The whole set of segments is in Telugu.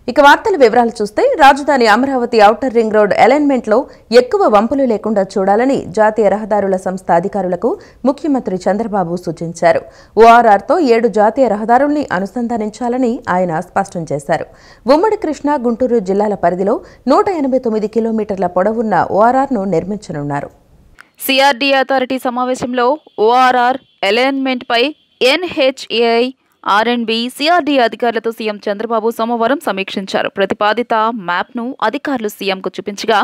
ఇక వార్తల వివరాలు చూస్తే రాజధాని Amaravati outer ring road alignment లో ఎక్కువ వంపులు లేకుండా చూడాలని జాతీయ రహదారుల సంస్థ అధికారులకు ముఖ్యమంత్రి చంద్రబాబు సూచించారు. ఓఆర్ఆర్ తో 7 జాతీయ రహదారుల్ని అనుసంధానించాలని ఆయన స్పష్టం చేశారు. ఉమ్మడి కృష్ణా, గుంటూరు జిల్లాల పరిధిలో 189 కిలోమీటర్ల పొడవున్న ఓఆర్ఆర్ ను నిర్మించనున్నారు. సిఆర్డీఏ అథారిటీ సమావేశంలో ఓఆర్ఆర్ అలైన్మెంట్ పై ఎన్హెచ్ఏఐ ఆర్ఎండ్బి సిఆర్డీఏ అధికారులతో సీఎం చంద్రబాబు సోమవారం సమీక్షించారు. ప్రతిపాదిత మ్యాప్ను అధికారులు సీఎంకు చూపించగా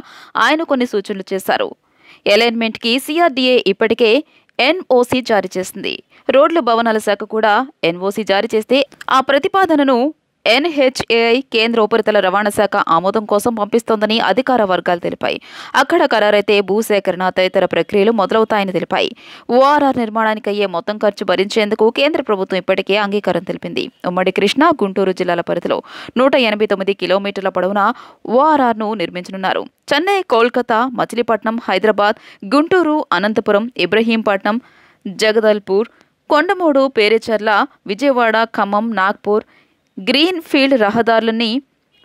ఆయన కొన్ని సూచనలు చేశారు. అలైన్మెంట్ కి సిఆర్డీఏ ఇప్పటికే ఎన్ఓసీ జారీ చేసింది. రోడ్లు భవనాల శాఖ కూడా ఎన్ఓసీ జారీ చేస్తే ఆ ప్రతిపాదనను ఎన్హెచ్ఏఐ కేంద్ర ఉపరితల రవాణా శాఖ ఆమోదం కోసం పంపిస్తోందని అధికార వర్గాలు తెలిపాయి. అక్కడ ఖరారైతే భూసేకరణ తదితర ప్రక్రియలు మొదలవుతాయని తెలిపాయి. ఓఆర్ఆర్ నిర్మాణానికి అయ్యే మొత్తం ఖర్చు భరించేందుకు కేంద్ర ప్రభుత్వం ఇప్పటికే అంగీకారం తెలిపింది. ఉమ్మడి కృష్ణా, గుంటూరు జిల్లాల పరిధిలో 189 కిలోమీటర్ల పొడవున ఓఆర్ఆర్ ను నిర్మించనున్నారు. చెన్నై, కోల్కతా, మచిలీపట్నం, హైదరాబాద్, గుంటూరు, అనంతపురం, ఇబ్రహీంపట్నం, జగదల్పూర్, కొండమూడు, పేరేచర్ల, విజయవాడ, ఖమ్మం, నాగ్పూర్ గ్రీన్ ఫీల్డ్ రహదారులని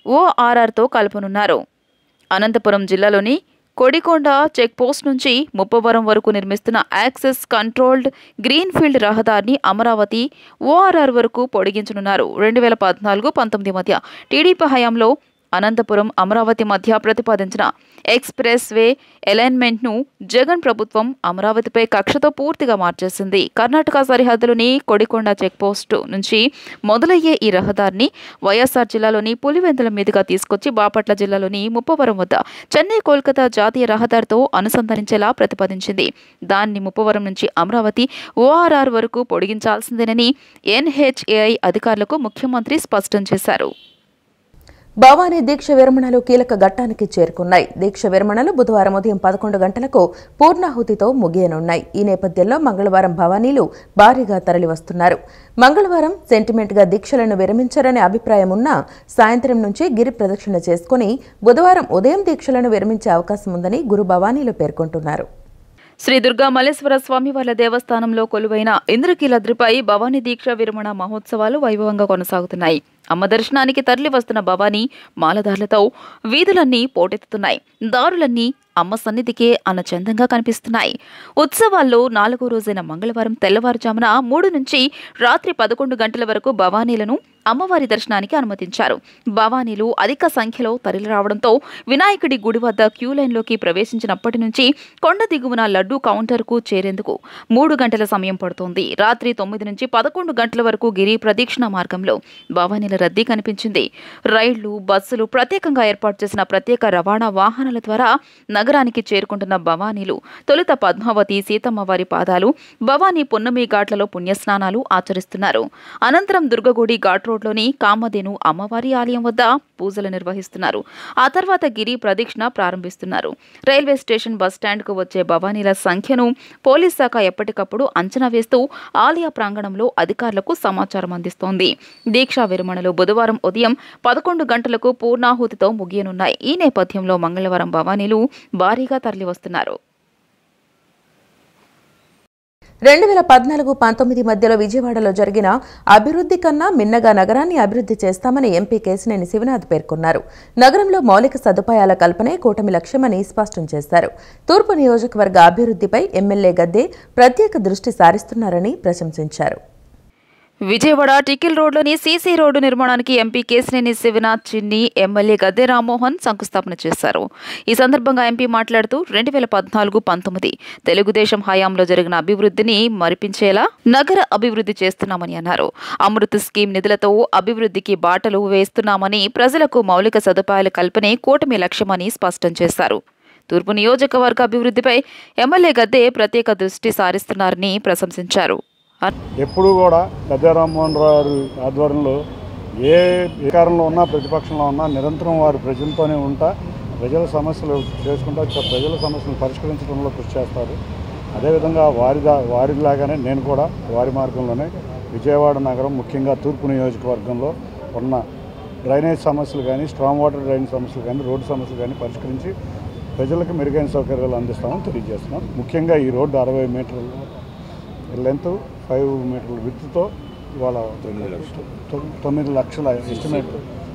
ఓఆర్ఆర్తో కలపనున్నారు. అనంతపురం జిల్లాలోని కొడికొండ చెక్పోస్ట్ నుంచి ముప్పవరం వరకు నిర్మిస్తున్న యాక్సెస్ కంట్రోల్డ్ గ్రీన్ ఫీల్డ్ రహదారిని అమరావతి ఓఆర్ఆర్ వరకు పొడిగించనున్నారు. 2014-19 మధ్య టీడీపీ హయాంలో అనంతపురం, అమరావతి మధ్య ప్రతిపాదించిన ఎక్స్ప్రెస్ వే అలైన్మెంట్ ను జగన్ ప్రభుత్వం అమరావతిపై కక్షతో పూర్తిగా మార్చేసింది. కర్ణాటక సరిహద్దులోని కొడికొండ చెక్పోస్టు నుంచి మొదలయ్యే ఈ రహదారిని వైఎస్ఆర్ జిల్లాలోని పులివెందుల మీదుగా తీసుకొచ్చి బాపట్ల జిల్లాలోని ముప్పవరం వద్ద చెన్నై, కోల్కతా జాతీయ రహదారితో అనుసంధానించేలా ప్రతిపాదించింది. దాన్ని ముప్పవరం నుంచి అమరావతి ఓఆర్ఆర్ వరకు పొడిగించాల్సిందేనని ఎన్హెచ్ఏఐ అధికారులకు ముఖ్యమంత్రి స్పష్టం చేశారు. భవానీ దీక్ష విరమణలు కీలక ఘట్టానికి చేరుకున్నాయి. దీక్ష విరమణలు బుధవారం ఉదయం 11 గంటలకు పూర్ణాహుతితో ముగియనున్నాయి. ఈ నేపథ్యంలో మంగళవారం భవానీలు భారీగా తరలివస్తున్నారు. మంగళవారం సెంటిమెంట్గా దీక్షలను విరమించారనే అభిప్రాయం ఉన్నా సాయంత్రం నుంచి గిరి ప్రదక్షిణ చేసుకుని బుధవారం ఉదయం దీక్షలను విరమించే అవకాశం ఉందని గురు భవానీలు పేర్కొంటున్నారు. శ్రీ దుర్గా మల్లేశ్వర స్వామివార్ల దేవస్థానంలో కొలువైన ఇంద్రకీలాద్రిపై భవానీ దీక్ష విరమణ మహోత్సవాలు వైభవంగా కొనసాగుతున్నాయి. అమ్మ దర్శనానికి తరలి వస్తున్న భవానీ మాలదారులతో వీధులన్నీ పోటెత్తుతున్నాయి. దారులన్నీ అమ్మ సన్నిధికే అన్నచందంగా కనిపిస్తున్నాయి. ఉత్సవాల్లో 4వ రోజైన మంగళవారం తెల్లవారుజామున 3 నుంచి రాత్రి 11 గంటల వరకు భవానీలను అమ్మవారి దర్శనానికి అనుమతించారు. భవానీలు అధిక సంఖ్యలో తరలి రావడంతో వినాయకుడి గుడి వద్ద క్యూ లైన్లోకి ప్రవేశించినప్పటి నుంచి కొండ దిగువన లడ్డూ కౌంటర్కు చేరేందుకు 3 గంటల సమయం పడుతోంది. రాత్రి 9 నుంచి 11 గంటల వరకు గిరి ప్రదక్షిణ మార్గంలో భవానీల రద్దీ కనిపించింది. రైళ్లు, బస్సులు, ప్రత్యేకంగా ఏర్పాటు చేసిన ప్రత్యేక రవాణా వాహనాల ద్వారా నగరానికి చేరుకుంటున్న భవానీలు తొలుత పద్మావతి, సీతమ్మవారి పాదాలు, భవానీ పున్నమి ఘాట్లలో పుణ్యస్నానాలు ఆచరిస్తున్నారు. అనంతరం దుర్గగుడి ఘాట్ రోడ్లోని కామధేను అమ్మవారి ఆలయం వద్ద పూజలు నిర్వహిస్తున్నారు. ఆ తర్వాత గిరి ప్రదక్షిణ ప్రారంభిస్తున్నారు. రైల్వే స్టేషన్, బస్టాండ్కు వచ్చే భవానీల సంఖ్యను పోలీస్ శాఖ ఎప్పటికప్పుడు అంచనా వేస్తూ ఆలయ ప్రాంగణంలో అధికారులకు సమాచారం అందిస్తోంది. దీక్షా విరమణలు బుధవారం ఉదయం 11 గంటలకు పూర్ణాహుతితో ముగియనున్నాయి. ఈ నేపథ్యంలో మంగళవారం భవానీలు భారీగా తరలివస్తున్నారు. 2014-19 మధ్యలో విజయవాడలో జరిగిన అభివృద్ధి కన్నా మిన్నగా నగరాన్ని అభివృద్ధి చేస్తామని ఎంపీ కేశినేని శివనాథ్ పేర్కొన్నారు. నగరంలో మౌలిక సదుపాయాల కల్పనే కూటమి లక్ష్యమని స్పష్టం చేశారు. తూర్పు నియోజకవర్గ అభివృద్ధిపై ఎమ్మెల్యే గద్దె ప్రత్యేక దృష్టి సారిస్తున్నారని ప్రశంసించారు. విజయవాడ టికిల్ రోడ్లోని సీసీ రోడ్డు నిర్మాణానికి ఎంపీ కేశినేని శివనాథ్ చిన్ని, ఎమ్మెల్యే గద్దె రామ్మోహన్ శంకుస్థాపన చేశారు. ఈ సందర్భంగా ఎంపీ మాట్లాడుతూ 2014-19 తెలుగుదేశం హయాంలో జరిగిన అభివృద్ధిని మరిపించేలా నగర అభివృద్ధి చేస్తున్నామని అన్నారు. అమృత్ స్కీమ్ నిధులతో అభివృద్ధికి బాటలు వేస్తున్నామని, ప్రజలకు మౌలిక సదుపాయాల కల్పనే కూటమి లక్ష్యమని స్పష్టం చేశారు. తూర్పు నియోజకవర్గ అభివృద్ధిపై ఎమ్మెల్యే గద్దె ప్రత్యేక దృష్టి సారిస్తున్నారని ప్రశంసించారు. ఎప్పుడూ కూడా గద్దె రామ్మోహన్ రావు ఆధ్వర్యంలో ఏ అధికారంలో ఉన్నా ప్రతిపక్షంలో ఉన్నా నిరంతరం వారు ప్రజలతోనే ఉంటా ప్రజల సమస్యలు చేసుకుంటా ప్రజల సమస్యలు పరిష్కరించడంలో కృషి చేస్తారు. అదేవిధంగా వారిలాగానే నేను కూడా వారి మార్గంలోనే విజయవాడ నగరం, ముఖ్యంగా తూర్పు నియోజకవర్గంలో ఉన్న డ్రైనేజ్ సమస్యలు కానీ, స్ట్రాంగ్ వాటర్ డ్రైనేజ్ సమస్యలు కానీ, రోడ్డు సమస్యలు కానీ పరిష్కరించి ప్రజలకు మెరుగైన సౌకర్యాలు అందిస్తామని తెలియజేస్తున్నాం. ముఖ్యంగా ఈ రోడ్డు 60 మీటర్ల లెంత్, 5 మీటర్ల విడ్త్తో ఇవాళ 9 లక్షల ఎస్టిమేట్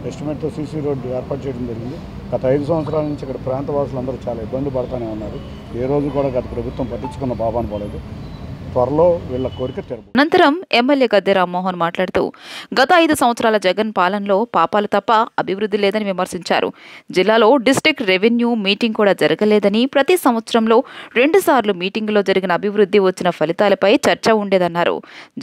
ఎస్టిమేట్తో సీసీ రోడ్డు ఏర్పాటు చేయడం జరిగింది. గత 5 సంవత్సరాల నుంచి ఇక్కడ ప్రాంతవాసులందరూ చాలా ఇబ్బంది పడుతూనే ఉన్నారు. ఏ రోజు కూడా గత ప్రభుత్వం పట్టించుకున్న బాబాను పడలేదు. త్వరలో వీళ్ళ కోరిక తీరబోతుంది. అనంతరం ఎమ్మెల్యే గద్దె రామ్మోహన్ మాట్లాడుతూ గత 5 సంవత్సరాల జగన్ పాలనలో పాపాలు తప్ప అభివృద్ధి లేదని విమర్శించారు. జిల్లాలో డిస్ట్రిక్ట్ రెవెన్యూ మీటింగ్ కూడా జరగలేదని, ప్రతి సంవత్సరంలో 2 సార్లు మీటింగులో జరిగిన అభివృద్ధి వచ్చిన ఫలితాలపై చర్చ ఉండేదన్నారు.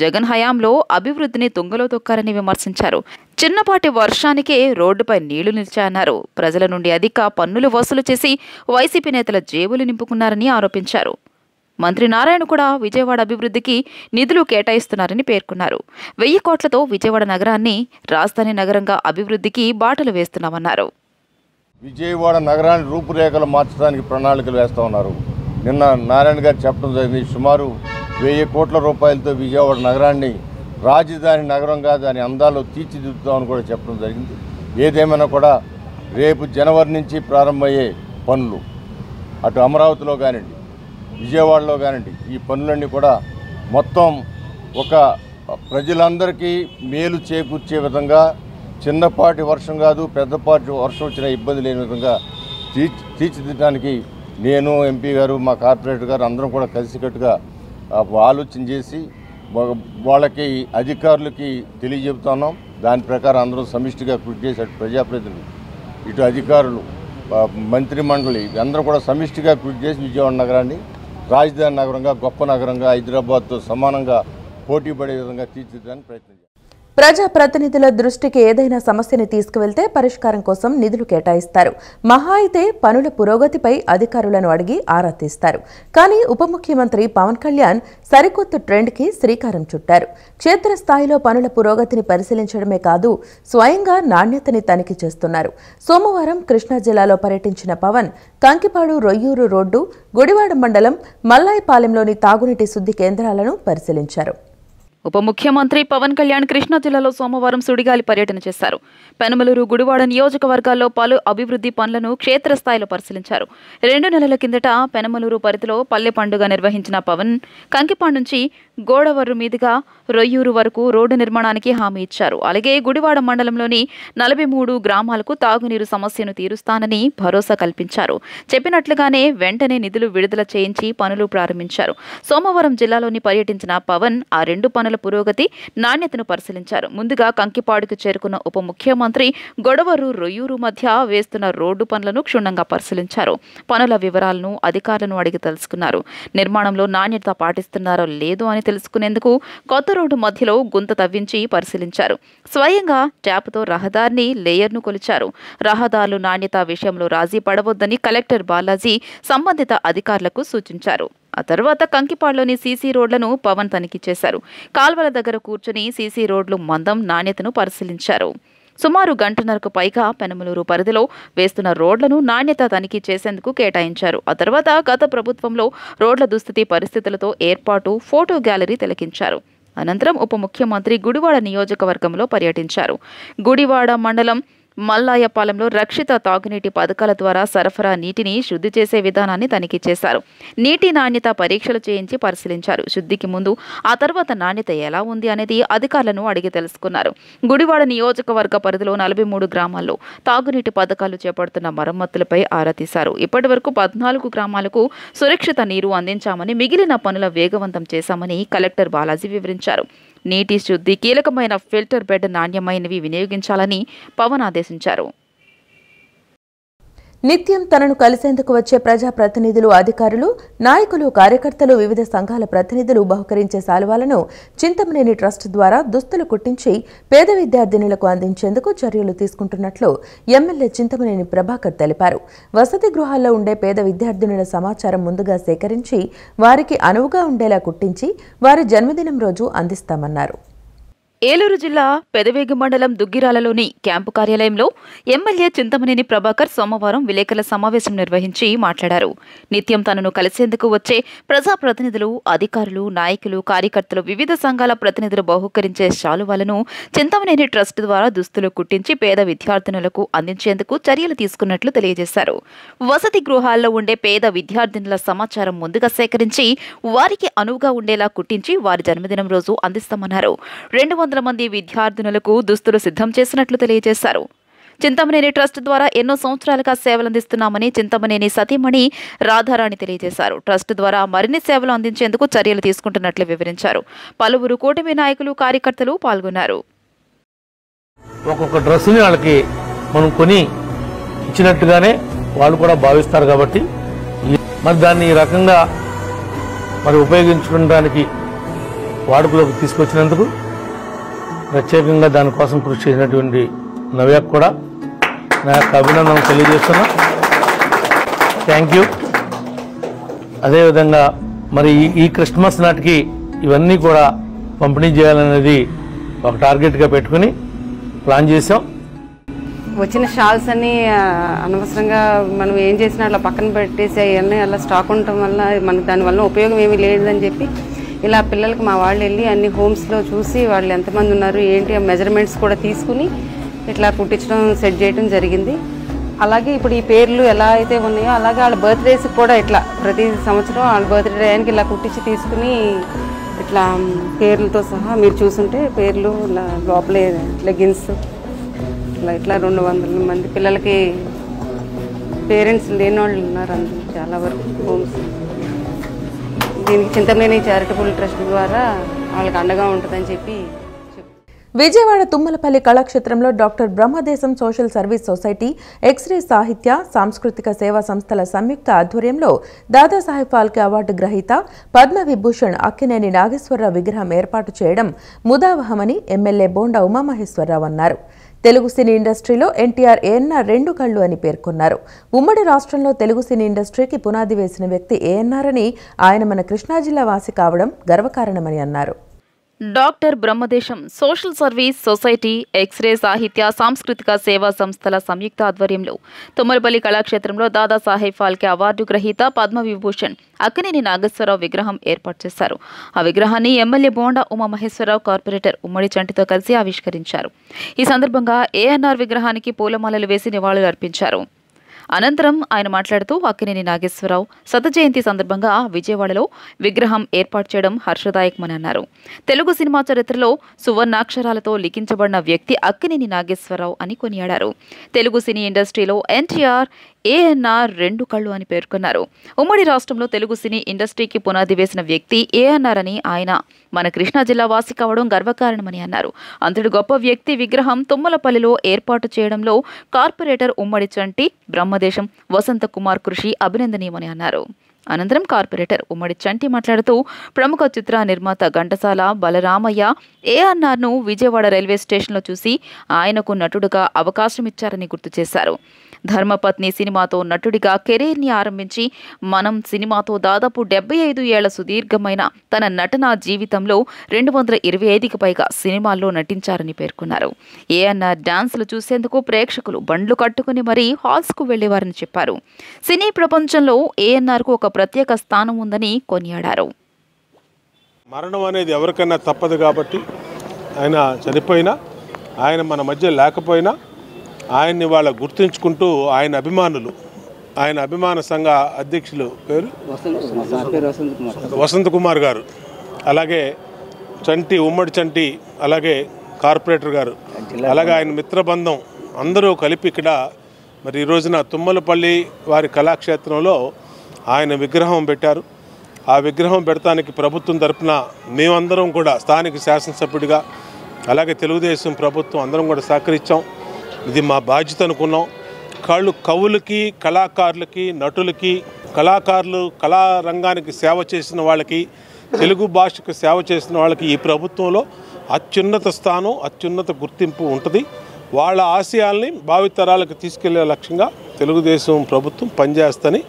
జగన్ హయాంలో అభివృద్ధిని తుంగలో తొక్కారని విమర్శించారు. చిన్నపాటి వర్షానికే రోడ్డుపై నీళ్లు నిలిచాయన్నారు. ప్రజల నుండి అధిక పన్నులు వసూలు చేసి వైసీపీ నేతల జేబులు నింపుకున్నారని ఆరోపించారు. మంత్రి నారాయణ కూడా విజయవాడ అభివృద్ధికి నిధులు కేటాయిస్తున్నారని పేర్కొన్నారు. 1000 కోట్లతో విజయవాడ నగరాన్ని రాజధాని నగరంగా అభివృద్ధికి బాటలు వేస్తున్నామన్నారు. విజయవాడ నగరాన్ని రూపురేఖలు మార్చడానికి ప్రణాళికలు వేస్తూ ఉన్నారు. నిన్న నారాయణ గారు చెప్పడం జరిగింది. సుమారు 1000 కోట్ల రూపాయలతో విజయవాడ నగరాన్ని రాజధాని నగరంగా దాని అందాలు తీర్చిదిద్దుతామని కూడా చెప్పడం జరిగింది. ఏదేమైనా కూడా రేపు జనవరి నుంచి ప్రారంభమయ్యే పనులు అటు అమరావతిలో కానివ్వండి, విజయవాడలో కానివ్వండి, ఈ పనులన్నీ కూడా మొత్తం ఒక ప్రజలందరికీ మేలు చేకూర్చే విధంగా, చిన్నపాటి వర్షం కాదు పెద్దపాటి వర్షం వచ్చిన ఇబ్బంది లేని విధంగా తీర్చిదిద్దడానికి నేను, ఎంపీ గారు, మా కార్పొరేటర్ గారు అందరం కూడా కలిసికట్టుగా ఆలోచన చేసి వాళ్ళకి అధికారులకి తెలియజెబుతున్నాం. దాని ప్రకారం అందరూ సమిష్టిగా కృషి చేసి అటు ప్రజాప్రతినిధులు, ఇటు అధికారులు, మంత్రి మండలి అందరూ కూడా సమిష్టిగా కృషి చేసి విజయవాడ నగరాన్ని రాజధాని నగరంగా, గొప్ప నగరంగా, హైదరాబాద్తో సమానంగా పోటీ పడే విధంగా తీర్చిదిద్దడానికి ప్రయత్నం చేయాలి. ప్రజాప్రతినిధుల దృష్టికి ఏదైనా సమస్యని తీసుకువెళ్తే పరిష్కారం కోసం నిధులు కేటాయిస్తారు. మహా అయితే పనుల పురోగతిపై అధికారులను అడిగి ఆరా తీస్తారు. కానీ ఉప ముఖ్యమంత్రి పవన్ కళ్యాణ్ సరికొత్త ట్రెండ్కి శ్రీకారం చుట్టారు. క్షేత్రస్థాయిలో పనుల పురోగతిని పరిశీలించడమే కాదు, స్వయంగా నాణ్యతని తనిఖీ చేస్తున్నారు. సోమవారం కృష్ణా జిల్లాలో పర్యటించిన పవన్ కంకిపాడు రొయ్యూరు రోడ్డు, గుడివాడ మండలం మల్లాయిపాలెంలోని తాగునీటి శుద్ధి కేంద్రాలను పరిశీలించారు. ఉప ముఖ్యమంత్రి పవన్ కళ్యాణ్ కృష్ణా జిల్లాలో సోమవారం సుడిగాలి పర్యటన చేశారు. పెనమలూరు, గుడివాడ నియోజకవర్గాల్లో పలు అభివృద్ధి పనులను క్షేత్రస్థాయిలో పరిశీలించారు. 2 నెలల కిందట పెనమలూరు పరిధిలో పల్లె పండుగ నిర్వహించిన పవన్ కంకిపాడు నుంచి గోడవర్రు మీదుగా రొయ్యూరు వరకు రోడ్డు నిర్మాణానికి హామీ ఇచ్చారు. అలాగే గుడివాడ మండలంలోని 43 గ్రామాలకు తాగునీరు సమస్యను తీరుస్తానని భరోసా కల్పించారు. చెప్పినట్లుగానే వెంటనే నిధులు విడుదల చేయించి పనులు ప్రారంభించారు. సోమవారం జిల్లాలోని పర్యటించిన పవన్ ఆ 2 పనుల పురోగతి, నాణ్యతను పరిశీలించారు. ముందుగా కంకిపాడుకు చేరుకున్న ఉప ముఖ్యమంత్రి గొడవరు, రొయ్యూరు మధ్య వేస్తున్న రోడ్డు పనులను క్షుణ్ణంగా పరిశీలించారు. పనుల వివరాలను అధికారులను అడిగి తెలుసుకున్నారు. నిర్మాణంలో నాణ్యత పాటిస్తున్నారో లేదో అని తెలుసుకునేందుకు కొత్త రోడ్డు మధ్యలో గుంత తవ్వించి పరిశీలించారు. స్వయంగా ట్యాప్తో రహదారిని లేయర్ను కొలిచారు. రహదారులు నాణ్యత విషయంలో రాజీ పడవద్దని కలెక్టర్ బాలాజీ సంబంధిత అధికారులకు సూచించారు. ఆ తర్వాత కంకిపాడులోని సీసీ రోడ్లను పవన్ తనిఖీ చేశారు. కాల్వల దగ్గర కూర్చుని సీసీ రోడ్లు మందం, నాణ్యతను పరిశీలించారు. సుమారు గంటన్నరకు పైగా పెనమలూరు పరిధిలో వేస్తున్న రోడ్లను నాణ్యత తనిఖీ చేసేందుకు కేటాయించారు. ఆ తర్వాత గత ప్రభుత్వంలో రోడ్ల దుస్థితి పరిస్థితులతో ఏర్పాటు ఫోటో గ్యాలరీ తిలకించారు. అనంతరం ఉప ముఖ్యమంత్రి గుడివాడ నియోజకవర్గంలో పర్యటించారు. గుడివాడ మండలం మల్లాయపాలెంలో రక్షిత తాగునీటి పథకాల ద్వారా సరఫరా నీటిని శుద్ధి చేసే విధానాన్ని తనిఖీ చేశారు. నీటి నాణ్యత పరీక్షలు చేయించి పరిశీలించారు. శుద్ధికి ముందు, ఆ తర్వాత నాణ్యత ఎలా ఉంది అనేది అధికారులను అడిగి తెలుసుకున్నారు. గుడివాడ నియోజకవర్గ పరిధిలో 43 గ్రామాల్లో తాగునీటి పథకాలు చేపడుతున్న మరమ్మతులపై ఆరా తీశారు. ఇప్పటి వరకు 14 గ్రామాలకు సురక్షిత నీరు అందించామని, మిగిలిన పనుల వేగవంతం చేశామని కలెక్టర్ బాలాజీ వివరించారు. నీటి శుద్ధి, కీలకమైన ఫిల్టర్ బెడ్ నాణ్యమైనవి వినియోగించాలని పవన్ ఆదేశించారు. నిత్యం తనను కలిసేందుకు వచ్చే ప్రజాప్రతినిధులు, అధికారులు, నాయకులు, కార్యకర్తలు, వివిధ సంఘాల ప్రతినిధులు బహుకరించే శాలువాలను చింతమనేని ట్రస్ట్ ద్వారా దుస్తులు కుట్టించి పేద విద్యార్థినులకు అందించేందుకు చర్యలు తీసుకుంటున్నట్లు ఎమ్మెల్యే చింతమనేని ప్రభాకర్ తెలిపారు. వసతి గృహాల్లో ఉండే పేద విద్యార్థినుల సమాచారం ముందుగా సేకరించి వారికి అనువుగా ఉండేలా కుట్టించి వారి జన్మదినం రోజు అందిస్తామన్నారు. ఏలూరు జిల్లా పెదవేగి మండలం దుగ్గిరాలలోని క్యాంపు కార్యాలయంలో ఎమ్మెల్యే చింతమనేని ప్రభాకర్ సోమవారం విలేకరుల సమావేశం నిర్వహించి మాట్లాడారు. నిత్యం తనను కలిసేందుకు వచ్చే ప్రజాప్రతినిధులు, అధికారులు, నాయకులు, కార్యకర్తలు, వివిధ సంఘాల ప్రతినిధులు బహుకరించే శాలువాలను చింతమనేని ట్రస్ట్ ద్వారా దుస్తులు కుట్టించి పేద విద్యార్థినులకు అందించేందుకు చర్యలు తీసుకున్నట్లు తెలియజేశారు. వసతి గృహాల్లో ఉండే పేద విద్యార్థినుల సమాచారం ముందుగా సేకరించి వారికి అనువుగా ఉండేలా కుట్టించి వారి జన్మదినం రోజు అందిస్తామన్నారు. 200 మంది విద్యార్థినులకు దుస్తులు సిద్ధం చేసినట్లు తెలియజేశారు. చింతమనేని ట్రస్ట్ ద్వారా ఎన్నో సంవత్సరాలుగా సేవలందిస్తున్నామని చింతమనేని సతీమణి రాధారాణి తెలియజేశారు. ట్రస్ట్ ద్వారా మరిన్ని సేవలు అందించేందుకు చర్యలు తీసుకుంటున్నట్లు వివరించారు. పలువురు కూటమి నాయకులు, కార్యకర్తలు పాల్గొన్నారు. ఒక్కొక్క డ్రెస్సుని వాళ్ళకి మనం కొని ఇచ్చినట్టుగానే వాళ్ళు కూడా భావిస్తారు కాబట్టి మరి దాన్ని ఈ రకంగా మరి ఉపయోగించుకోవడానికి వాడుకలోకి తీసుకొచ్చినందుకు ప్రత్యేకంగా దానికోసం కృషి చేసినటువంటి నవ్యకు కూడా నా యొక్క అభినందనలు తెలియజేస్తున్నా. Thank you. అదేవిధంగా మరి ఈ క్రిస్మస్ నాటికి ఇవన్నీ కూడా పంపిణీ చేయాలనేది ఒక టార్గెట్గా పెట్టుకుని ప్లాన్ చేసాం. వచ్చిన షాల్స్ అన్ని అనవసరంగా మనం ఏం చేసినా అలా పక్కన పెట్టేసి అవన్నీ అలా స్టాక్ ఉండటం వల్ల మనకు దానివల్ల ఉపయోగం ఏమీ లేదని చెప్పి ఇలా పిల్లలకి మా వాళ్ళు వెళ్ళి అన్ని హోమ్స్లో చూసి వాళ్ళు ఎంతమంది ఉన్నారు ఏంటి ఆ మెజర్మెంట్స్ కూడా తీసుకుని ఇట్లా కుట్టించడం, సెట్ చేయడం జరిగింది. అలాగే ఇప్పుడు ఈ పేర్లు ఎలా అయితే ఉన్నాయో అలాగే వాళ్ళ బర్త్డేస్కి కూడా ఇట్లా ప్రతి సంవత్సరం వాళ్ళ బర్త్డే టైంకి ఇలా కుట్టించి తీసుకుని ఇట్లా పేర్లతో సహా మీరు చూసుంటే పేర్లు లోపలే లెగిన్స్ ఇట్లా 200 మంది పిల్లలకి పేరెంట్స్ లేని వాళ్ళు ఉన్నారు అందులో చాలా వరకు హోమ్స్. దీనికి చింతమనేని చారిటబుల్ ట్రస్ట్ ద్వారా వాళ్ళకి అండగా ఉంటుందని చెప్పి విజయవాడ తుమ్మలపల్లి కళాక్షేత్రంలో doctor Brahmadesam social service society, X ray సాహిత్య సాంస్కృతిక సేవా సంస్థల సంయుక్త ఆధ్వర్యంలో దాదాసాహెబ్ ఫాల్కే అవార్డు గ్రహీత పద్మవిభూషణ్ అక్కినేని నాగేశ్వరరావు విగ్రహం ఏర్పాటు చేయడం ముదావహమని ఎమ్మెల్యే బోండా ఉమామహేశ్వరరావు అన్నారు. తెలుగు సినీ ఇండస్ట్రీలో ఎన్టీఆర్, ఏఎన్ఆర్ 2 కళ్లు అని పేర్కొన్నారు. ఉమ్మడి రాష్ట్రంలో తెలుగు సినీ ఇండస్ట్రీకి పునాది వేసిన వ్యక్తి ఏఎన్ఆర్ అని, ఆయన మన కృష్ణా జిల్లా వాసి కావడం గర్వకారణమని అన్నారు. Doctor Brahmadesam social service society, X ray సాహిత్య సాంస్కృతిక సేవా సంస్థల సంయుక్త ఆధ్వర్యంలో తుమ్మలపల్లి కళాక్షేత్రంలో దాదాసాహెబ్ ఫాల్కే అవార్డు గ్రహీత పద్మవిభూషణ్ అక్కినేని నాగేశ్వరరావు విగ్రహం ఏర్పాటు చేశారు. ఆ విగ్రహాన్ని ఎమ్మెల్యే బోండా ఉమామహేశ్వరరావు, కార్పొరేటర్ ఉమ్మడి చంటితో కలిసి ఆవిష్కరించారు. ఈ సందర్భంగా ఏఎన్ఆర్ విగ్రహానికి పూలమాలలు వేసి నివాళులు అర్పించారు. అనంతరం ఆయన మాట్లాడుతూ అక్కినేని నాగేశ్వరరావు శత జయంతి సందర్భంగా విజయవాడలో విగ్రహం ఏర్పాటు చేయడం హర్షదాయకమని అన్నారు. తెలుగు సినిమా చరిత్రలో సువర్ణాక్షరాలతో లిఖించబడిన వ్యక్తి అక్కినేని నాగేశ్వరరావు అని కొనియాడారు. తెలుగు సినీ ఇండస్ట్రీలో ఎన్టీఆర్, ఏఎన్ఆర్ 2 కళ్లు అని పేర్కొన్నారు. ఉమ్మడి రాష్ట్రంలో తెలుగు సినీ ఇండస్ట్రీకి పునాది వేసిన వ్యక్తి ఏఎన్ఆర్ అని, ఆయన మన కృష్ణా జిల్లా వాసి కావడం గర్వకారణమని అన్నారు. అంతటి గొప్ప వ్యక్తి విగ్రహం తుమ్మలపల్లిలో ఏర్పాటు చేయడంలో కార్పొరేటర్ ఉమ్మడి చంటి, బ్రహ్మదేశం వసంత కుమార్ కృషి అభినందనీయమని అన్నారు. అనంతరం కార్పొరేటర్ ఉమ్మడి చంటి మాట్లాడుతూ ప్రముఖ చిత్ర నిర్మాత ఘంటసాల బలరామయ్య ఏఎన్ఆర్ను విజయవాడ రైల్వే స్టేషన్లో చూసి ఆయనకు నటుడుగా అవకాశం ఇచ్చారని గుర్తు చేశారు. ధర్మపత్ని సినిమాతో నటుడిగా కెరీర్ని ఆరంభించి మనం సినిమాతో దాదాపు 75 ఏళ్ల సుదీర్ఘమైన తన నటనా జీవితంలో 225కి పైగా సినిమాల్లో నటించారని పేర్కొన్నారు. ఏఎన్ఆర్ డాన్సులు చూసేందుకు ప్రేక్షకులు బండ్లు కట్టుకుని మరీ హాల్స్కు వెళ్లేవారని చెప్పారు. సినీ ప్రపంచంలో ఏఎన్ఆర్కు ఒక ప్రత్యేక స్థానం ఉందని కొనియాడారు. మరణం అనేది ఎవరికైనా తప్పదు కాబట్టి ఆయన చనిపోయినా, ఆయన మన మధ్య లేకపోయినా ఆయన్ని వాళ్ళ గుర్తుంచుకుంటూ ఆయన అభిమానులు, ఆయన అభిమాన సంఘ అధ్యక్షులు పేరు వసంత్ కుమార్ గారు, అలాగే చంటి, ఉమ్మడి చంటి, అలాగే కార్పొరేటర్ గారు, అలాగే ఆయన మిత్రబంధం అందరూ కలిపి ఇక్కడ మరి ఈ రోజున తుమ్మలపల్లి వారి కళాక్షేత్రంలో ఆయన విగ్రహం పెట్టారు. ఆ విగ్రహం పెడతానికి ప్రభుత్వం తరపున మేమందరం కూడా స్థానిక శాసనసభ్యుడిగా, అలాగే తెలుగుదేశం ప్రభుత్వం అందరం కూడా సహకరించాం. ఇది మా బాధ్యత అనుకున్నాం. కవులకి, కళాకారులకి, నటులకి, కళారంగానికి సేవ చేసిన వాళ్ళకి, తెలుగు భాషకు సేవ చేసిన వాళ్ళకి ఈ ప్రభుత్వంలో అత్యున్నత స్థానం, అత్యున్నత గుర్తింపు ఉంటుంది. వాళ్ళ ఆశయాల్ని భావితరాలకు తీసుకెళ్లే లక్ష్యంగా తెలుగుదేశం ప్రభుత్వం పనిచేస్తని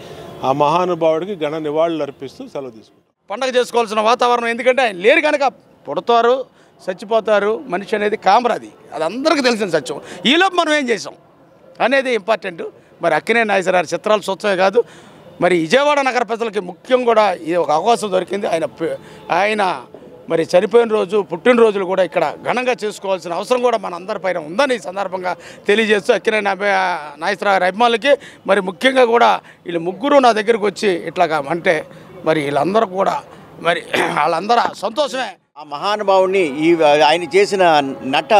ఆ మహానుభావుడికి ఘన నివాళులు అర్పిస్తూ సెలవు తీసుకుంటాం. పండగ చేసుకోవాల్సిన వాతావరణం, ఎందుకంటే ఆయన లేరు కనుక పుడతారు, చచ్చిపోతారు. మనిషి అనేది కామరాది, అది అందరికీ తెలిసిన సత్యం. ఈలోపు మనం ఏం చేసాం అనేది ఇంపార్టెంట్. మరి అక్కినేని నాగేశ్వరరావు చిత్రాలు చూడటమే కాదు, మరి విజయవాడ నగర ప్రజలకి ముఖ్యం కూడా ఇది ఒక అవకాశం దొరికింది. ఆయన మరి చనిపోయిన రోజు, పుట్టినరోజులు కూడా ఇక్కడ ఘనంగా చేసుకోవాల్సిన అవసరం కూడా మన అందరిపైన ఉందని ఈ సందర్భంగా తెలియజేస్తూ అక్కినేని నాగేశ్వరరావు అభిమానులకి మరి ముఖ్యంగా కూడా వీళ్ళు ముగ్గురు నా దగ్గరికి వచ్చి ఇట్లాగా అంటే మరి వీళ్ళందరూ కూడా మరి వాళ్ళందరూ సంతోషమే. ఆ మహానుభావుని ఆయన చేసిన నట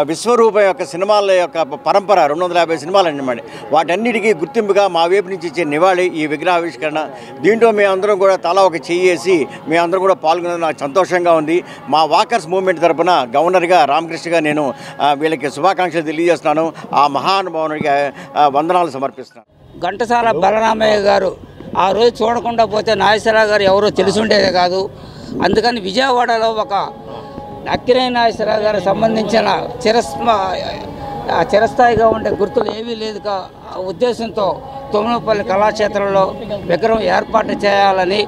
విశ్వరూపం యొక్క సినిమాల యొక్క పరంపర 250 సినిమాలు అన్నమాట. వాటన్నిటికీ గుర్తింపుగా మా వైపు నుంచి ఇచ్చే నివాళి ఈ విగ్రహావిష్కరణ. దీంట్లో మేమందరం కూడా తలా ఒక చెయ్యేసి మేమందరం కూడా పాల్గొనేది నాకు సంతోషంగా ఉంది. మా వాకర్స్ మూవ్మెంట్ తరఫున గవర్నర్గా రామకృష్ణగా నేను వీళ్ళకి శుభాకాంక్షలు తెలియజేస్తున్నాను. ఆ మహానుభావునికి వందనాలు సమర్పిస్తున్నాను. ఘంటసాల బలరామయ్య గారు ఆ రోజు చూడకుండా పోతే నాగేశ్వరరావు గారు ఎవరో తెలుసుండేదే కాదు. అందుకని విజయవాడలో ఒక అక్కినేని నాగేశ్వరరావు గారికి సంబంధించిన చిరస్థాయిగా ఉండే గుర్తులు ఏమీ లేదు ఉద్దేశంతో తొమ్మిదిపల్లి కళాక్షేత్రంలో విగ్రహం ఏర్పాటు చేయాలని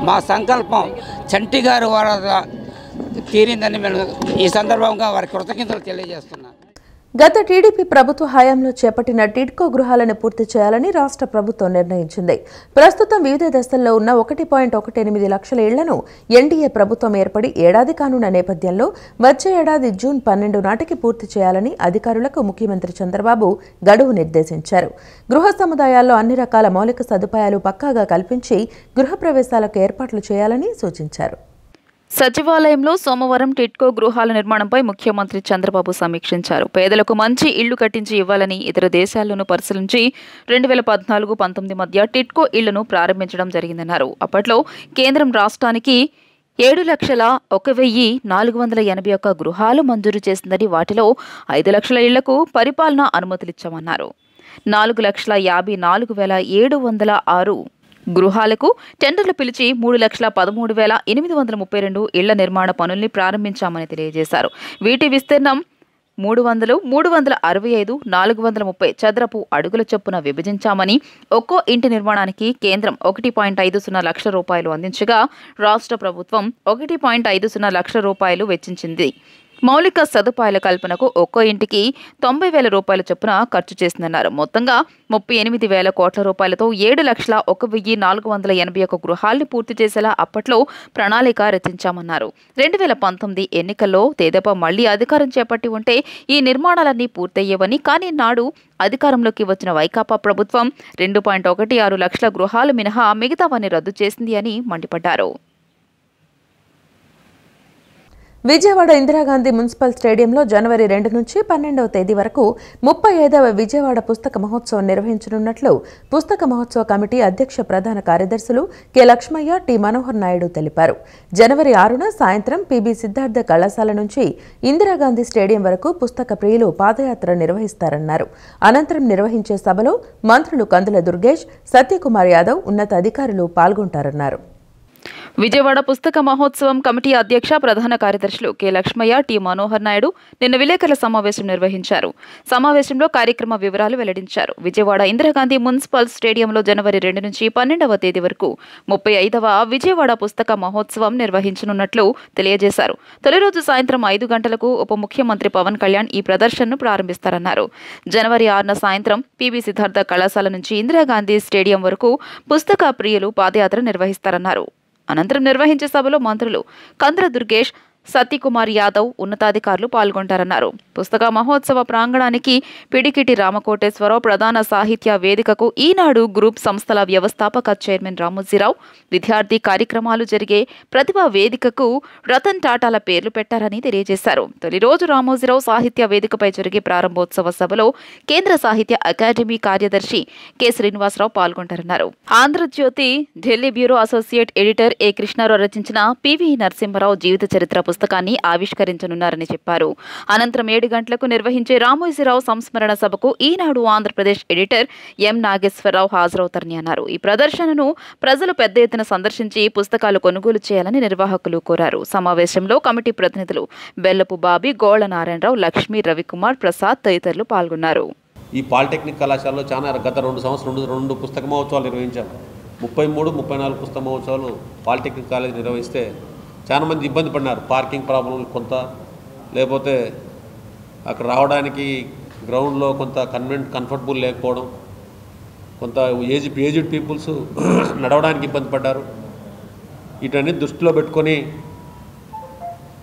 మా సంకల్పం చంటి గారి వారి తీరిందని మేము ఈ సందర్భంగా వారి కృతజ్ఞతలు తెలియజేస్తున్నాను. గత టీడీపీ ప్రభుత్వ హయాంలో చేపట్టిన టిడ్కో గృహాలను పూర్తి చేయాలని రాష్ట్ర ప్రభుత్వం నిర్ణయించింది. ప్రస్తుతం వివిధ దశల్లో ఉన్న 1.18 లక్షల ఇళ్లను ఎన్డీఏ ప్రభుత్వం ఏర్పడి ఏడాది కానున్న నేపథ్యంలో వచ్చే ఏడాది జూన్ 12 నాటికి పూర్తి చేయాలని అధికారులకు ముఖ్యమంత్రి చంద్రబాబు గడువు నిర్దేశించారు. గృహ సముదాయాల్లో అన్ని రకాల మౌలిక సదుపాయాలు పక్కాగా కల్పించి గృహప్రవేశాలకు ఏర్పాట్లు చేయాలని సూచించారు. సచివాలయంలో సోమవారం టిడ్కో గృహాల నిర్మాణంపై ముఖ్యమంత్రి చంద్రబాబు సమీక్షించారు. పేదలకు మంచి ఇళ్లు కట్టించి ఇవ్వాలని ఇతర దేశాల్లోనూ పరిశీలించి 2014-19 మధ్య టిడ్కో ఇళ్లను ప్రారంభించడం జరిగిందన్నారు. అప్పట్లో కేంద్రం రాష్ట్రానికి 7,01,481 గృహాలు మంజూరు చేసిందని, వాటిలో 5 లక్షల ఇళ్లకు పరిపాలనా అనుమతులిచ్చామన్నారు. 4,54,706 గృహాలకు టెండర్లు పిలిచి 3,13,832 ఇళ్ల నిర్మాణ పనుల్ని ప్రారంభించామని తెలియజేశారు. వీటి విస్తీర్ణం 300, 365, 430 చదరపు అడుగుల చొప్పున విభజించామని, ఒక్కో ఇంటి నిర్మాణానికి కేంద్రం 1.50 లక్షల రూపాయలు అందించగా రాష్ట్ర ప్రభుత్వం 1.50 లక్షల రూపాయలు వెచ్చించింది. మౌలిక సదుపాయాల కల్పనకు ఒక్కో ఇంటికి 90,000 రూపాయల చొప్పున ఖర్చు చేసిందన్నారు. మొత్తంగా 38,000 కోట్ల రూపాయలతో 7,04,481 గృహాల్ని పూర్తి చేసేలా అప్పట్లో ప్రణాళిక రచించామన్నారు. 2019 ఎన్నికల్లో తెదేపా మళ్లీ అధికారం చేపట్టి ఉంటే ఈ నిర్మాణాలన్నీ పూర్తయ్యేవని, కానీ నాడు అధికారంలోకి వచ్చిన వైకాపా ప్రభుత్వం 2.16 లక్షల గృహాలు మినహా మిగతావన్నీ రద్దు చేసింది అని మండిపడ్డారు. విజయవాడ ఇందిరాగాంధీ మున్సిపల్ స్టేడియంలో జనవరి 2 నుంచి 12వ తేదీ వరకు 35వ విజయవాడ పుస్తక మహోత్సవం నిర్వహించనున్నట్లు పుస్తక మహోత్సవ కమిటీ అధ్యక్ష ప్రధాన కార్యదర్శులు కె లక్ష్మయ్య, టి మనోహర్ నాయుడు తెలిపారు. జనవరి 6న సాయంత్రం పిబి సిద్ధార్థ కళాశాల నుంచి ఇందిరాగాంధీ స్టేడియం వరకు పుస్తక ప్రియులు పాదయాత్ర నిర్వహిస్తారన్నారు. అనంతరం నిర్వహించే సభలో మంత్రులు కందుల దుర్గేష్, సత్యకుమార్ యాదవ్, ఉన్నత అధికారులు పాల్గొంటారన్నారు. విజయవాడ పుస్తక మహోత్సవం కమిటీ అధ్యక్ష ప్రధాన కార్యదర్శులు కె లక్ష్మయ్య, టి మనోహర్ నాయుడు నిన్న విలేకరుల సమావేశం నిర్వహించారు. సమావేశంలో కార్యక్రమ వివరాలు వెల్లడించారు. విజయవాడ ఇందిరాగాంధీ మున్సిపల్ స్టేడియంలో జనవరి 2 నుంచి 12వ తేదీ వరకు 35వ విజయవాడ పుస్తక మహోత్సవం నిర్వహించనున్నట్లు తెలియజేశారు. తొలి రోజు సాయంత్రం 5 గంటలకు ఉప ముఖ్యమంత్రి పవన్ కళ్యాణ్ ఈ ప్రదర్శనను ప్రారంభిస్తారన్నారు. జనవరి 6న సాయంత్రం పిబి సిద్ధార్థ కళాశాల నుంచి ఇందిరాగాంధీ స్టేడియం వరకు పుస్తక ప్రియులు పాదయాత్ర నిర్వహిస్తారన్నారు. అనంతరం నిర్వహించే సభలో మంత్రులు కందుల దుర్గేష్, సత్యకుమార్ యాదవ్, ఉన్నతాధికారులు పాల్గొంటారన్నారు. పుస్తక మహోత్సవ ప్రాంగణానికి పిడికిటి రామకోటేశ్వరరావు, ప్రధాన సాహిత్య వేదికకు ఈనాడు గ్రూప్ సంస్థల వ్యవస్థాపక చైర్మన్ రామోజీరావు, విద్యార్థి కార్యక్రమాలు జరిగే ప్రతిభా వేదికకు రతన్ టాటాల పేర్లు పెట్టారని తెలియజేశారు. తొలి రోజు రామోజీరావు సాహిత్య వేదికపై జరిగే ప్రారంభోత్సవ సభలో కేంద్ర సాహిత్య అకాడమీ కార్యదర్శి కె శ్రీనివాసరావు పాల్గొంటారన్నారు. Andhrajyothi Delhi bureau associate editor A Krishnarao రచించిన పివి నరసింహరావు జీవిత చరిత్ర పుస్తకాన్ని ఆవిష్కరించనున్నారని చెప్పారు. అనంతరం 7 గంటలకు నిర్వహించే రామోజీరావు సంస్మరణ సభకు ఈనాడు ఆంధ్రప్రదేశ్ ఎడిటర్ ఎం నాగేశ్వరరావు హాజరవుతారని అన్నారు. ఈ ప్రదర్శనను ప్రజలు పెద్ద ఎత్తున సందర్శించి పుస్తకాలు కొనుగోలు చేయాలని నిర్వాహకులు కోరారు. సమావేశంలో కమిటీ ప్రతినిధులు బెల్లపు బాబి, గోళ్ల నారాయణరావు, లక్ష్మీ, రవికుమార్, ప్రసాద్ తదితరులు పాల్గొన్నారు. ఈ పాలిటెక్నిక్ కళాశాలలో గత 2 సంవత్సరాలు 2 పుస్తక మహోత్సవాలు నిర్వహించాము. 33, 34 పుస్తక మహోత్సవాలు పాలిటెక్నిక్ కాలేజ్ నిర్వహిస్తే చాలామంది ఇబ్బంది పడినారు. పార్కింగ్ ప్రాబ్లం కొంత, లేకపోతే అక్కడ రావడానికి గ్రౌండ్లో కొంత కంఫర్టబుల్ లేకపోవడం, కొంత ఏజ్డ్ పీపుల్స్ నడవడానికి ఇబ్బంది పడ్డారు. వీటన్ని దృష్టిలో పెట్టుకొని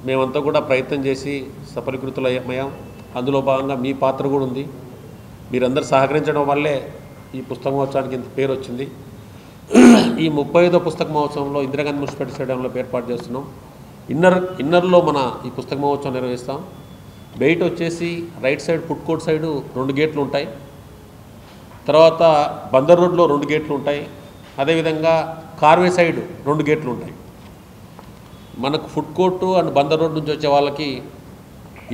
మేమంతా కూడా ప్రయత్నం చేసి సఫలీకృతులయ్యాం. అందులో భాగంగా మీ పాత్ర కూడా ఉంది. మీరందరూ సహకరించడం వల్లే ఈ పుస్తక మహోత్సవానికి ఇంత పేరు వచ్చింది. ఈ 35వ పుస్తక మహోత్సవంలో ఇందిరాగాంధీ మున్సిపల్ స్టేడియంలో ఏర్పాటు చేస్తున్నాం. ఇన్నర్లో మన ఈ పుస్తక మహోత్సవం నిర్వహిస్తాం. బయట వచ్చేసి right side food court side 2 గేట్లు ఉంటాయి. తర్వాత బందర్ రోడ్లో 2 గేట్లు ఉంటాయి. అదేవిధంగా కార్వే సైడ్ 2 గేట్లు ఉంటాయి. మనకు food court and Bandar road నుంచి వచ్చే వాళ్ళకి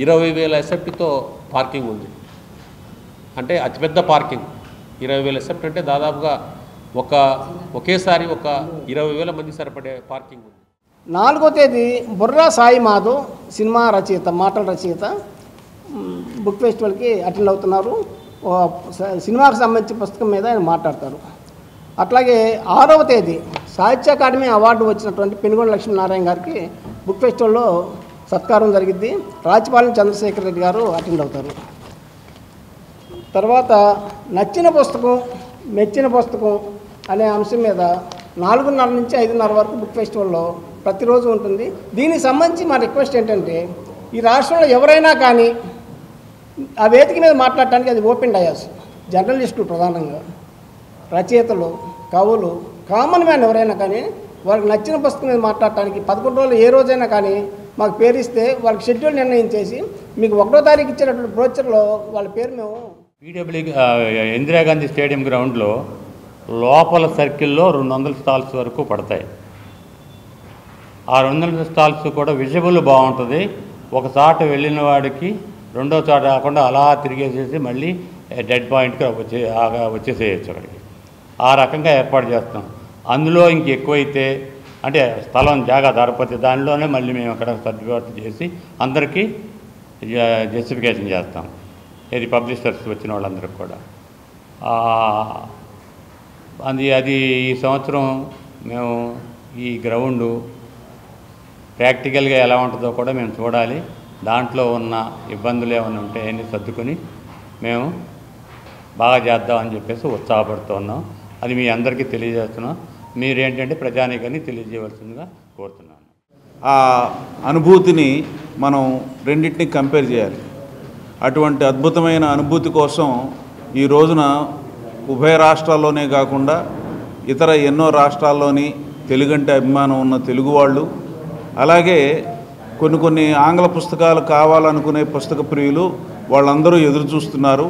20,000 ఎస్ఎఫ్టీతో పార్కింగ్ ఉంది. అంటే అతిపెద్ద పార్కింగ్ 20,000 ఎస్ఎఫ్టీ అంటే దాదాపుగా ఒకేసారి ఒక 20,000 మంది సరిపడే పార్కింగ్ ఉంది. 4వ తేదీ బుర్రా సాయి మాధవ్ సినిమా రచయిత, మాటల రచయిత బుక్ ఫెస్టివల్కి అటెండ్ అవుతున్నారు. సినిమాకు సంబంధించిన పుస్తకం మీద ఆయన మాట్లాడతారు. అట్లాగే 6వ తేదీ సాహిత్య అకాడమీ అవార్డు వచ్చినటువంటి పెనుగొండ లక్ష్మీనారాయణ గారికి బుక్ ఫెస్టివల్లో సత్కారం జరిగింది. రాజపాలెం చంద్రశేఖర్ రెడ్డి గారు అటెండ్ అవుతారు. తర్వాత నచ్చిన పుస్తకం, మెచ్చిన పుస్తకం అనే అంశం మీద 4:30 నుంచి 5:30 వరకు బుక్ ఫెస్టివల్లో ప్రతిరోజు ఉంటుంది. దీనికి సంబంధించి మా రిక్వెస్ట్ ఏంటంటే, ఈ రాష్ట్రంలో ఎవరైనా కానీ ఆ వేదిక మీద మాట్లాడటానికి అది ఓపెన్ డయాస్, జర్నలిస్టులు ప్రధానంగా, రచయితలు, కవులు, కామన్ మ్యాన్ ఎవరైనా కానీ వాళ్ళకి నచ్చిన పుస్తకం మీద మాట్లాడటానికి 11 రోజులు ఏ రోజైనా కానీ మాకు పేరు ఇస్తే వాళ్ళకి షెడ్యూల్ నిర్ణయం చేసి మీకు 1వ తారీఖు ఇచ్చేటటువంటి బ్రోచర్లో వాళ్ళ పేరు మేము ఇందిరాగాంధీ స్టేడియం గ్రౌండ్లో లోపల సర్కిల్లో 200 స్టాల్స్ వరకు పడతాయి. ఆ 200 స్టాల్స్ కూడా విజిబుల్ బాగుంటుంది. ఒక చోట వెళ్ళిన వాడికి రెండో చోట కాకుండా అలా తిరిగేసేసి మళ్ళీ డెడ్ పాయింట్కి వచ్చేసేయచ్చు అక్కడికి. ఆ రకంగా ఏర్పాటు చేస్తాం. అందులో ఇంక ఎక్కువైతే అంటే స్థలం జాగా ధరపతి దానిలోనే మళ్ళీ మేము అక్కడ సర్దుబాటు చేసి అందరికీ జస్టిఫికేషన్ చేస్తాం. ఇది పబ్లిషర్స్ వచ్చిన వాళ్ళందరికీ కూడా. అది ఈ సంవత్సరం మేము ఈ గ్రౌండు ప్రాక్టికల్గా ఎలా ఉంటుందో కూడా మేము చూడాలి. దాంట్లో ఉన్న ఇబ్బందులు ఏమైనా ఉంటే అన్నీ సర్దుకొని మేము బాగా చేద్దామని చెప్పేసి ఉత్సాహపడుతున్నాం. అది మీ అందరికీ తెలియజేస్తున్నాం. మీరేంటంటే ప్రజానీకాన్ని తెలియజేయవలసిందిగా కోరుతున్నాను. ఆ అనుభూతిని మనం రెండింటిని కంపేర్ చేయాలి. అటువంటి అద్భుతమైన అనుభూతి కోసం ఈ రోజున ఉభయ రాష్ట్రాల్లోనే కాకుండా ఇతర ఎన్నో రాష్ట్రాల్లోని తెలుగంటే అభిమానం ఉన్న తెలుగు వాళ్ళు, అలాగే కొన్ని ఆంగ్ల పుస్తకాలు కావాలనుకునే పుస్తక ప్రియులు వాళ్ళందరూ ఎదురు చూస్తున్నారు.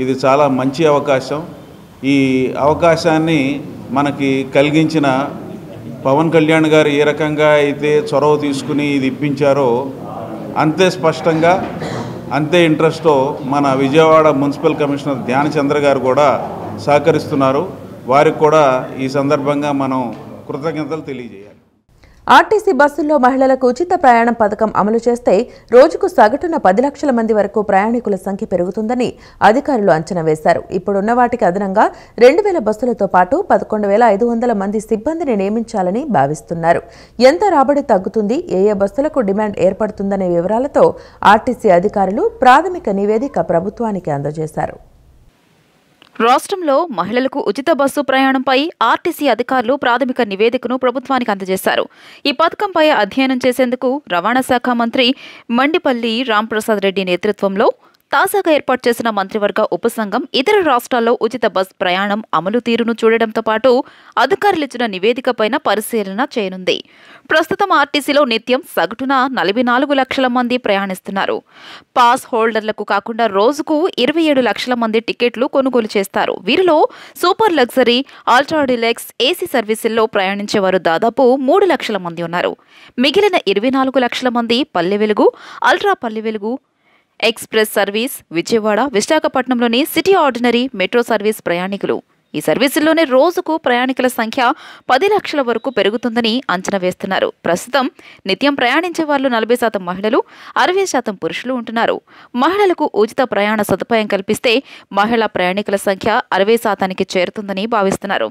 ఇది చాలా మంచి అవకాశం. ఈ అవకాశాన్ని మనకి కలిగించిన పవన్ కళ్యాణ్ గారు ఏ రకంగా అయితే చొరవ తీసుకుని ఇది ఇప్పించారో అంతే స్పష్టంగా అంతే ఇంట్రెస్ట్తో మన విజయవాడ మున్సిపల్ కమిషనర్ ధ్యానచంద్ర గారు కూడా సహకరిస్తున్నారు. వారికి కూడా ఈ సందర్భంగా మనం కృతజ్ఞతలు తెలియజేయాలి. ఆర్టీసీ బస్సుల్లో మహిళలకు ఉచిత ప్రయాణం పథకం అమలు చేస్తే రోజుకు సగటున 10 లక్షల మంది వరకు ప్రయాణికుల సంఖ్య పెరుగుతుందని అధికారులు అంచనా వేశారు. ఇప్పుడున్న వాటికి అదనంగా 2000 బస్సులతో పాటు 11,500 మంది సిబ్బందిని నియమించాలని భావిస్తున్నారు. ఎంత రాబడి తగ్గుతుంది, ఏ బస్సులకు డిమాండ్ ఏర్పడుతుందనే వివరాలతో ఆర్టీసీ అధికారులు ప్రాథమిక నివేదిక ప్రభుత్వానికి అందజేశారు. రాష్ట్రంలో మహిళలకు ఉచిత బస్సు ప్రయాణంపై ఆర్టీసీ అధికారులు ప్రాథమిక నివేదికను ప్రభుత్వానికి అందజేశారు. ఈ పథకంపై అధ్యయనం చేసేందుకు రవాణా శాఖ మంత్రి మండిపల్లి రాంప్రసాద్ రెడ్డి నేతృత్వంలో తాజాగా ఏర్పాటు చేసిన మంత్రివర్గ ఉపసంఘం ఇతర రాష్ట్రాల్లో ఉచిత బస్ ప్రయాణం అమలు తీరును చూడడంతో పాటు అధికారులిచ్చిన నివేదికపైన పరిశీలన చేయనుంది. ప్రస్తుతం ఆర్టీసీలో నిత్యం సగటున 44 లక్షల మంది ప్రయాణిస్తున్నారు. పాస్ హోల్డర్లకు కాకుండా రోజుకు 27 లక్షల మంది టికెట్లు కొనుగోలు చేస్తారు. వీరిలో super luxury, ultra deluxe, AC సర్వీసుల్లో ప్రయాణించేవారు దాదాపు 3 లక్షల మంది ఉన్నారు. మిగిలిన 24 లక్షల మంది Palle Velugu, ultra Palle Velugu, express service, Vijayawada, విశాఖపట్నంలోని సిటీ ఆర్డినరీ, మెట్రో సర్వీస్ ప్రయాణికులు. ఈ సర్వీసుల్లోనే రోజుకు ప్రయాణికుల సంఖ్య 10 లక్షల వరకు పెరుగుతుందని అంచనా వేస్తున్నారు. ప్రస్తుతం నిత్యం ప్రయాణించే వాళ్ళు 40% మహిళలు, 60% పురుషులు ఉంటున్నారు. మహిళలకు ఉచిత ప్రయాణ సదుపాయం కల్పిస్తే మహిళా ప్రయాణికుల సంఖ్య 60%కి చేరుతుందని భావిస్తున్నారు.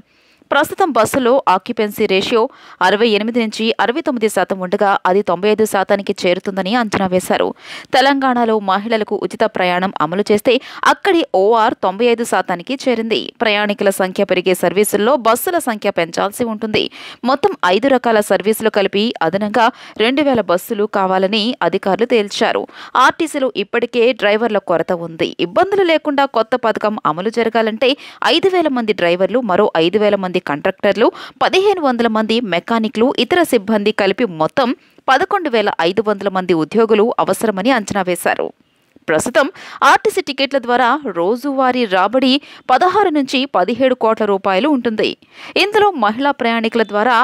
ప్రస్తుతం బస్సులో ఆక్యుపెన్సీ రేషియో 68 నుంచి 69% ఉండగా అది 95%కి చేరుతుందని అంచనా వేశారు. తెలంగాణలో మహిళలకు ఉచిత ప్రయాణం అమలు చేస్తే అక్కడి ఓఆర్ 95%కి చేరింది. ప్రయాణికుల సంఖ్య పెరిగే సర్వీసుల్లో బస్సుల సంఖ్య పెంచాల్సి ఉంటుంది. మొత్తం 5 రకాల సర్వీసులు కలిపి అదనంగా 2000 బస్సులు కావాలని అధికారులు తేల్చారు. ఆర్టీసీలో ఇప్పటికే డ్రైవర్ల కొరత ఉంది. ఇబ్బందులు లేకుండా కొత్త పథకం అమలు జరగాలంటే 5,000 మంది డ్రైవర్లు, మరో 5,000 మంది మంది కంట్రాక్టర్లు, 1500 మంది మెకానిక్లు, ఇతర సిబ్బంది కలిపి మొత్తం 11,500 మంది ఉద్యోగులు అవసరమని అంచనా వేశారు. ప్రస్తుతం ఆర్టీసీ టికెట్ల ద్వారా రోజువారీ రాబడి 16 నుంచి 17 కోట్ల రూపాయలు ఉంటుంది. ఇందులో మహిళా ప్రయాణికుల ద్వారా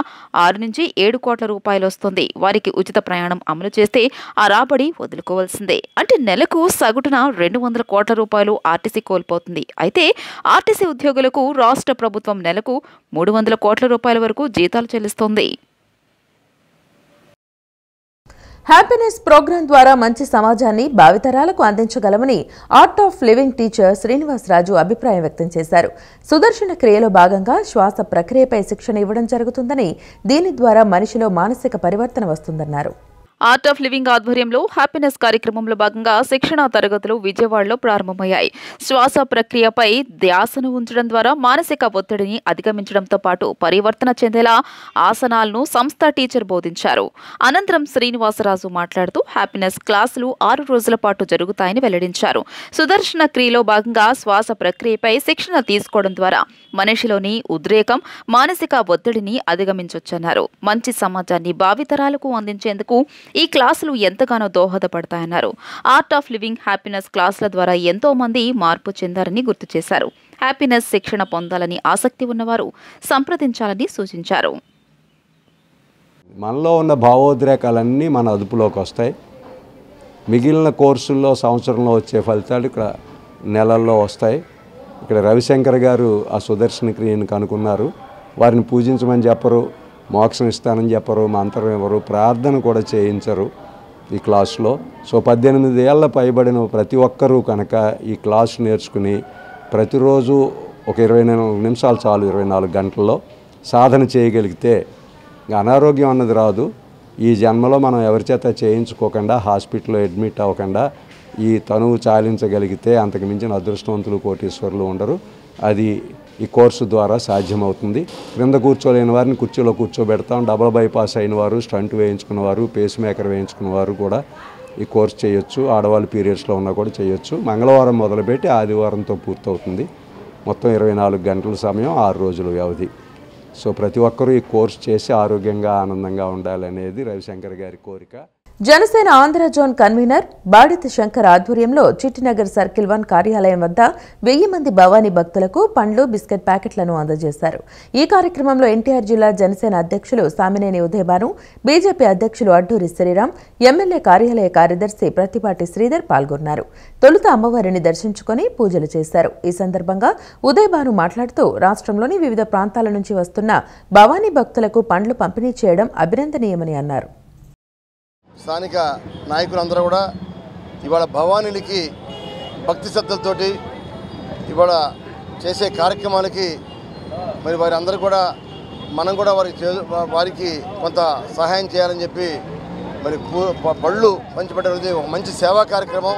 6 నుంచి 7 కోట్ల రూపాయలు వస్తుంది. వారికి ఉచిత ప్రయాణం అమలు చేస్తే ఆ రాబడి వదులుకోవాల్సిందే. అంటే నెలకు సగటున 200 కోట్ల రూపాయలు ఆర్టీసీ కోల్పోతుంది. అయితే ఆర్టీసీ ఉద్యోగులకు రాష్ట్ర ప్రభుత్వం నెలకు 300 కోట్ల రూపాయల వరకు జీతాలు చెల్లిస్తోంది. హ్యాపీనెస్ ప్రోగ్రాం ద్వారా మంచి సమాజాన్ని భావితరాలకు అందించగలమని art of living teacher Srinivasaraju అభిప్రాయం వ్యక్తం చేశారు. సుదర్శన క్రియలో భాగంగా శ్వాస ప్రక్రియపై శిక్షణ ఇవ్వడం జరుగుతుందని, దీని ద్వారా మనిషిలో మానసిక పరివర్తన వస్తుందన్నారు. ఆర్ట్ ఆఫ్ లివింగ్ ఆధ్వర్యంలో హ్యాపీనెస్ కార్యక్రమంలో భాగంగా శిక్షణా తరగతులు విజయవాడలో ప్రారంభమయ్యాయి. శ్వాస ప్రక్రియపై ధ్యాసను ఉంచడం ద్వారా మానసిక ఒత్తిడిని అధిగమించడంతో పాటు పరివర్తన చెందేలా ఆసనాలను సంస్థ టీచర్ బోధించారు. అనంతరం శ్రీనివాసరాజు మాట్లాడుతూ హ్యాపీనెస్ క్లాసులు 6 రోజుల పాటు జరుగుతాయని వెల్లడించారు. సుదర్శన క్రియలో భాగంగా శ్వాస ప్రక్రియపై శిక్షణ తీసుకోవడం ద్వారా మనిషిలోని ఉద్రేకం, మానసిక ఒత్తిడిని అధిగమించొచ్చన్నారు. మంచి సమాజాన్ని భావితరాలకు అందించేందుకు ఈ క్లాసులు ఎంతగానో దోహదపడతాయన్నారు. ఆర్ట్ ఆఫ్ లివింగ్ హ్యాపీనెస్ క్లాసుల ద్వారా ఎంతో మంది మార్పు చెందారని గుర్తు చేశారు. హ్యాపీనెస్ శిక్షణ పొందాలని ఆసక్తి ఉన్నవారు సంప్రదించాలని సూచించారు. మనలో ఉన్న భావోద్రేకాలన్నీ మన అదుపులోకి వస్తాయి. మిగిలిన కోర్సుల్లో సంవత్సరంలో వచ్చే ఫలితాలు ఇక్కడ నెలల్లో వస్తాయి. ఇక్కడ రవిశంకర్ గారు ఆ సుదర్శన క్రియను కనుక్కున్నారు. వారిని పూజించమని చెప్పరు, మోక్షం ఇస్తానని చెప్పరు, మంత్రం ఇవ్వరు, ప్రార్థన కూడా చేయించరు ఈ క్లాసులో. సో 18 ఏళ్ళ పైబడిన ప్రతి ఒక్కరూ కనుక ఈ క్లాసు నేర్చుకుని ప్రతిరోజు ఒక 24 నిమిషాలు చాలు, 24 గంటల్లో సాధన చేయగలిగితే అనారోగ్యం అన్నది రాదు. ఈ జన్మలో మనం ఎవరి చేత చేయించుకోకుండా, హాస్పిటల్లో అడ్మిట్ అవ్వకుండా ఈ తనువు చాలించగలిగితే అంతకు మించిన అదృష్టవంతులు, కోటీశ్వరులు ఉండరు. అది ఈ కోర్సు ద్వారా సాధ్యమవుతుంది. క్రింద కూర్చోలేని వారిని కుర్చీలో కూర్చోబెడతాం. డబుల్ బైపాస్ అయిన వారు, స్టంట్ వేయించుకున్నవారు, పేస్ మేకర్ వేయించుకున్నవారు కూడా ఈ కోర్సు చేయొచ్చు. ఆడవాళ్ళు పీరియడ్స్లో ఉన్నా కూడా చేయొచ్చు. మంగళవారం మొదలుపెట్టి ఆదివారంతో పూర్తవుతుంది. మొత్తం 24 గంటల సమయం, 6 రోజుల వ్యవధి. సో ప్రతి ఒక్కరూ ఈ కోర్సు చేసి ఆరోగ్యంగా, ఆనందంగా ఉండాలనేది రవిశంకర్ గారి కోరిక. జనసేన ఆంధ్ర జోన్ కన్వీనర్ బాడిత శంకర్ ఆధ్వర్యంలో చిట్టినగర్ సర్కిల్ 1 కార్యాలయం వద్ద 1000 మంది భవానీ భక్తులకు పండ్లు, బిస్కెట్ ప్యాకెట్లను అందజేశారు. ఈ కార్యక్రమంలో ఎన్టీఆర్ జిల్లా జనసేన అధ్యక్షులు సామినేని ఉదయభాను, బీజేపీ అధ్యక్షులు అడ్డూరి శ్రీరామ్, ఎమ్మెల్యే కార్యాలయ కార్యదర్శి ప్రత్తిపాటి శ్రీధర్ పాల్గొన్నారు. తొలుత అమ్మవారిని దర్శించుకుని పూజలు చేశారు. ఈ సందర్భంగా ఉదయభాను మాట్లాడుతూ రాష్ట్రంలోని వివిధ ప్రాంతాల నుంచి వస్తున్న భవానీ భక్తులకు పండ్లు పంపిణీ చేయడం అభినందనీయమని అన్నారు. స్థానిక నాయకులందరూ కూడా ఇవాళ భవానీలకి భక్తి శ్రద్ధలతోటి ఇవాళ చేసే కార్యక్రమాలకి మరి వారందరూ కూడా మనం కూడా వారికి కొంత సహాయం చేయాలని చెప్పి మరి పళ్ళు పంచిపెట్టడం ఒక మంచి సేవా కార్యక్రమం.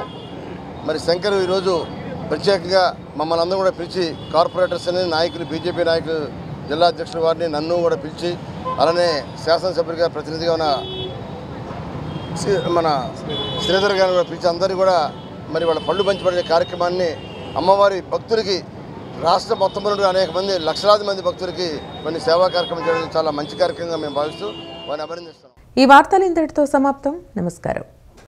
మరి శంకర్ ఈరోజు ప్రత్యేకంగా మమ్మల్ని అందరూ కూడా పిలిచి, కార్పొరేటర్స్ని, నాయకులు, బీజేపీ నాయకులు, జిల్లా అధ్యక్షుల వారిని, నన్ను కూడా పిలిచి, అలానే శాసనసభ్యుడిగా ప్రతినిధిగా ఉన్న మన శ్రీధర్ గారిని కూడా పిలిచి అందరినీ కూడా మరి వాళ్ళ పళ్ళు పంచిపడే కార్యక్రమాన్ని అమ్మవారి భక్తులకి రాష్ట్ర మొత్తం నుండి అనేక మంది, లక్షలాది మంది భక్తులకి కొన్ని సేవా కార్యక్రమం చేయడం చాలా మంచి కార్యక్రమంగా మేము భావిస్తూ వారిని అభినందిస్తాం. ఈ వార్తలు ఇంతటితో సమాప్తం. నమస్కారం.